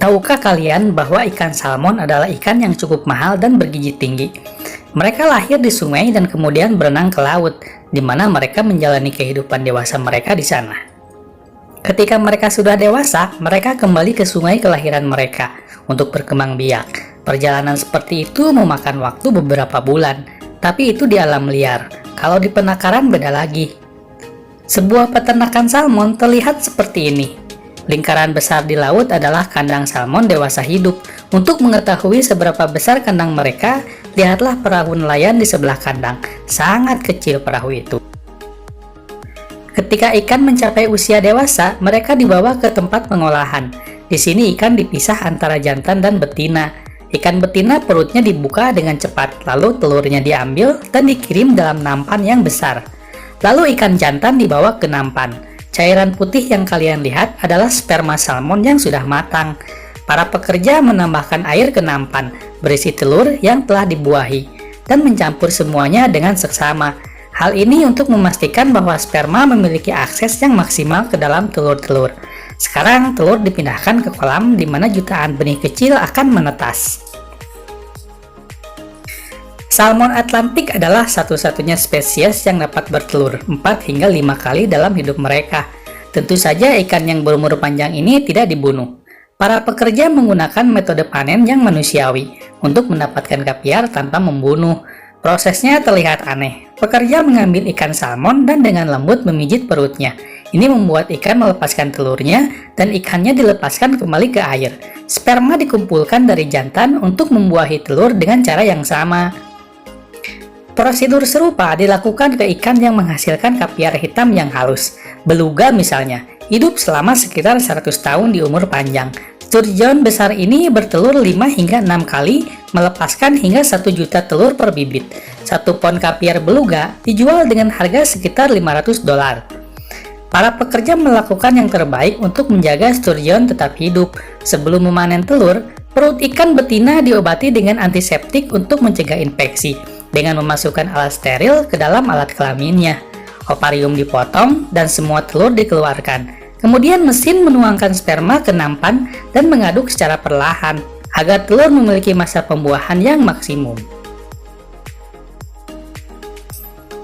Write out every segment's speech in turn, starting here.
Tahukah kalian bahwa ikan salmon adalah ikan yang cukup mahal dan bergizi tinggi? Mereka lahir di sungai dan kemudian berenang ke laut, di mana mereka menjalani kehidupan dewasa mereka di sana. Ketika mereka sudah dewasa, mereka kembali ke sungai kelahiran mereka untuk berkembang biak. Perjalanan seperti itu memakan waktu beberapa bulan, tapi itu di alam liar. Kalau di penangkaran beda lagi. Sebuah peternakan salmon terlihat seperti ini. Lingkaran besar di laut adalah kandang salmon dewasa hidup. Untuk mengetahui seberapa besar kandang mereka, lihatlah perahu nelayan di sebelah kandang. Sangat kecil perahu itu. Ketika ikan mencapai usia dewasa, mereka dibawa ke tempat pengolahan. Di sini ikan dipisah antara jantan dan betina. Ikan betina perutnya dibuka dengan cepat, lalu telurnya diambil dan dikirim dalam nampan yang besar. Lalu ikan jantan dibawa ke nampan. Cairan putih yang kalian lihat adalah sperma salmon yang sudah matang. Para pekerja menambahkan air ke nampan, berisi telur yang telah dibuahi, dan mencampur semuanya dengan seksama. Hal ini untuk memastikan bahwa sperma memiliki akses yang maksimal ke dalam telur-telur. Sekarang telur dipindahkan ke kolam di mana jutaan benih kecil akan menetas. Salmon Atlantik adalah satu-satunya spesies yang dapat bertelur 4 hingga 5 kali dalam hidup mereka. Tentu saja ikan yang berumur panjang ini tidak dibunuh. Para pekerja menggunakan metode panen yang manusiawi untuk mendapatkan kaviar tanpa membunuh. Prosesnya terlihat aneh. Pekerja mengambil ikan salmon dan dengan lembut memijit perutnya. Ini membuat ikan melepaskan telurnya dan ikannya dilepaskan kembali ke air. Sperma dikumpulkan dari jantan untuk membuahi telur dengan cara yang sama. Prosedur serupa dilakukan ke ikan yang menghasilkan kaviar hitam yang halus. Beluga misalnya, hidup selama sekitar 100 tahun di umur panjang. Sturgeon besar ini bertelur 5 hingga 6 kali, melepaskan hingga 1 juta telur per bibit. 1 pon kaviar beluga dijual dengan harga sekitar $500. Para pekerja melakukan yang terbaik untuk menjaga sturgeon tetap hidup. Sebelum memanen telur, perut ikan betina diobati dengan antiseptik untuk mencegah infeksi, dengan memasukkan alat steril ke dalam alat kelaminnya. Ovarium dipotong dan semua telur dikeluarkan. Kemudian mesin menuangkan sperma ke nampan dan mengaduk secara perlahan agar telur memiliki masa pembuahan yang maksimum.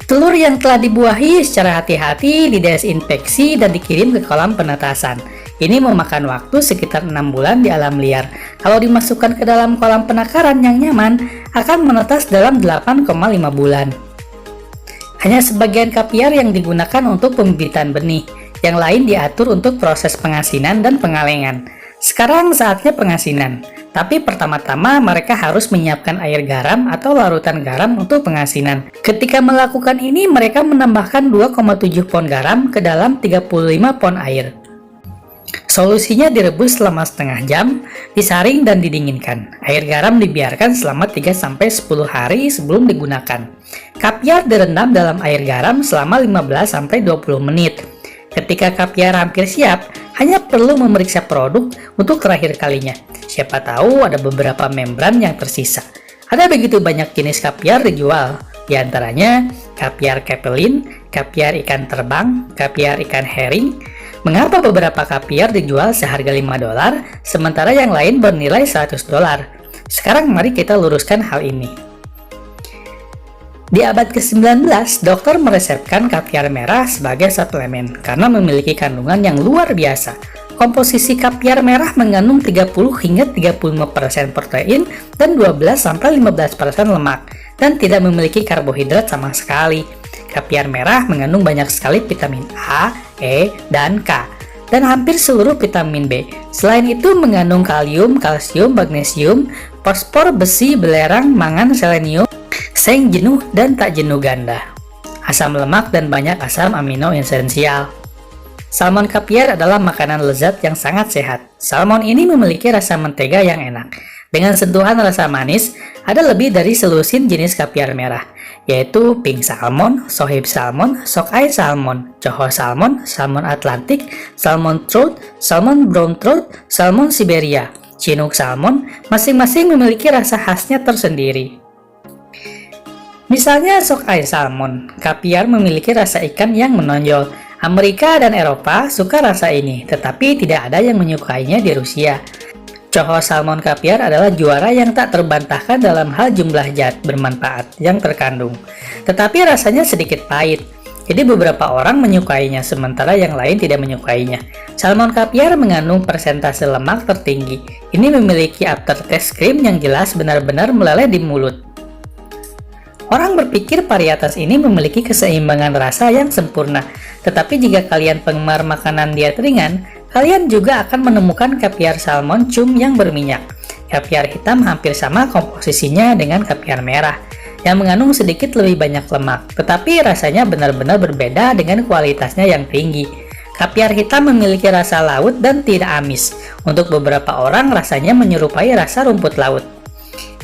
Telur yang telah dibuahi secara hati-hati didesinfeksi dan dikirim ke kolam penetasan. Ini memakan waktu sekitar 6 bulan di alam liar. Kalau dimasukkan ke dalam kolam penangkaran yang nyaman, akan menetas dalam 8,5 bulan. Hanya sebagian kaviar yang digunakan untuk pembibitan benih, yang lain diatur untuk proses pengasinan dan pengalengan. Sekarang saatnya pengasinan, tapi pertama-tama mereka harus menyiapkan air garam atau larutan garam untuk pengasinan. Ketika melakukan ini, mereka menambahkan 2,7 pon garam ke dalam 35 pon air. Solusinya direbus selama setengah jam, disaring dan didinginkan. Air garam dibiarkan selama 3-10 hari sebelum digunakan. Kaviar direndam dalam air garam selama 15-20 menit. Ketika kaviar hampir siap, hanya perlu memeriksa produk untuk terakhir kalinya. Siapa tahu ada beberapa membran yang tersisa. Ada begitu banyak jenis kaviar dijual, di antaranya kaviar capelin, kaviar ikan terbang, kaviar ikan herring. Mengapa beberapa kaviar dijual seharga $5, sementara yang lain bernilai $100? Sekarang mari kita luruskan hal ini. Di abad ke-19, dokter meresepkan kaviar merah sebagai suplemen karena memiliki kandungan yang luar biasa. Komposisi kaviar merah mengandung 30 hingga 35% protein dan 12-15% lemak dan tidak memiliki karbohidrat sama sekali. Kaviar merah mengandung banyak sekali vitamin A, E, dan K, dan hampir seluruh vitamin B. Selain itu mengandung kalium, kalsium, magnesium, fosfor, besi, belerang, mangan, selenium, seng jenuh dan tak jenuh ganda, asam lemak, dan banyak asam amino esensial. Salmon kaviar adalah makanan lezat yang sangat sehat. Salmon ini memiliki rasa mentega yang enak. Dengan sentuhan rasa manis, ada lebih dari selusin jenis kaviar merah, yaitu pink salmon, sohib salmon, sockeye salmon, coho salmon, salmon Atlantik, salmon trout, salmon brown trout, salmon Siberia, chinook salmon. Masing-masing memiliki rasa khasnya tersendiri. Misalnya sockeye salmon, kaviar memiliki rasa ikan yang menonjol. Amerika dan Eropa suka rasa ini, tetapi tidak ada yang menyukainya di Rusia. Coho salmon kaviar adalah juara yang tak terbantahkan dalam hal jumlah zat bermanfaat yang terkandung, tetapi rasanya sedikit pahit. Jadi beberapa orang menyukainya, sementara yang lain tidak menyukainya. Salmon kaviar mengandung persentase lemak tertinggi. Ini memiliki aftertaste cream yang jelas benar-benar meleleh di mulut. Orang berpikir varietas ini memiliki keseimbangan rasa yang sempurna, tetapi jika kalian penggemar makanan diet ringan, kalian juga akan menemukan kaviar salmon cum yang berminyak. Kaviar hitam hampir sama komposisinya dengan kaviar merah, yang mengandung sedikit lebih banyak lemak, tetapi rasanya benar-benar berbeda dengan kualitasnya yang tinggi. Kaviar hitam memiliki rasa laut dan tidak amis. Untuk beberapa orang rasanya menyerupai rasa rumput laut.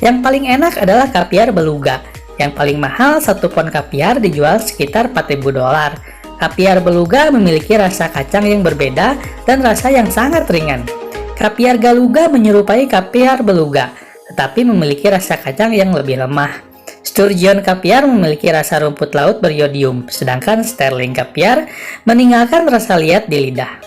Yang paling enak adalah kaviar beluga. Yang paling mahal, satu pon kaviar dijual sekitar $4.000. Kaviar beluga memiliki rasa kacang yang berbeda dan rasa yang sangat ringan. Kaviar galuga menyerupai kaviar beluga, tetapi memiliki rasa kacang yang lebih lemah. Sturgeon kaviar memiliki rasa rumput laut beriodium, sedangkan sterling kaviar meninggalkan rasa liat di lidah.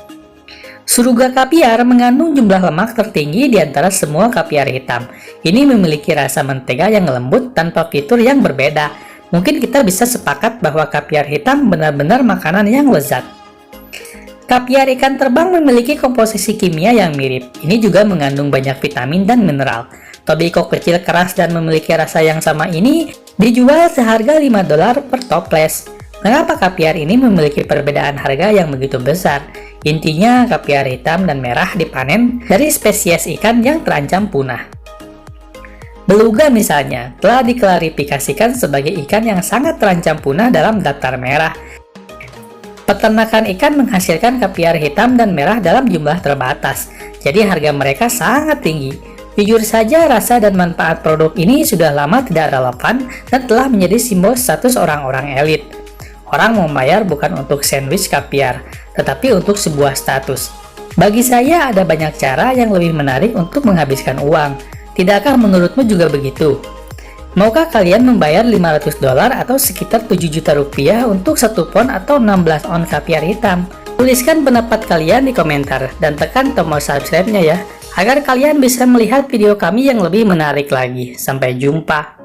Suruga kaviar mengandung jumlah lemak tertinggi di antara semua kaviar hitam. Ini memiliki rasa mentega yang lembut tanpa fitur yang berbeda. Mungkin kita bisa sepakat bahwa kaviar hitam benar-benar makanan yang lezat. Kaviar ikan terbang memiliki komposisi kimia yang mirip. Ini juga mengandung banyak vitamin dan mineral. Tobiko kecil keras dan memiliki rasa yang sama ini dijual seharga $5 per toples. Mengapa kaviar ini memiliki perbedaan harga yang begitu besar? Intinya, kaviar hitam dan merah dipanen dari spesies ikan yang terancam punah. Beluga misalnya, telah diklarifikasikan sebagai ikan yang sangat terancam punah dalam daftar merah. Peternakan ikan menghasilkan kaviar hitam dan merah dalam jumlah terbatas, jadi harga mereka sangat tinggi. Jujur saja, rasa dan manfaat produk ini sudah lama tidak relevan dan telah menjadi simbol status orang-orang elit. Orang membayar bukan untuk sandwich kaviar, tetapi untuk sebuah status. Bagi saya ada banyak cara yang lebih menarik untuk menghabiskan uang. Tidakkah menurutmu juga begitu? Maukah kalian membayar $500 atau sekitar 7 juta rupiah untuk 1 pon atau 16 on kaviar hitam? Tuliskan pendapat kalian di komentar dan tekan tombol subscribe-nya ya, agar kalian bisa melihat video kami yang lebih menarik lagi. Sampai jumpa.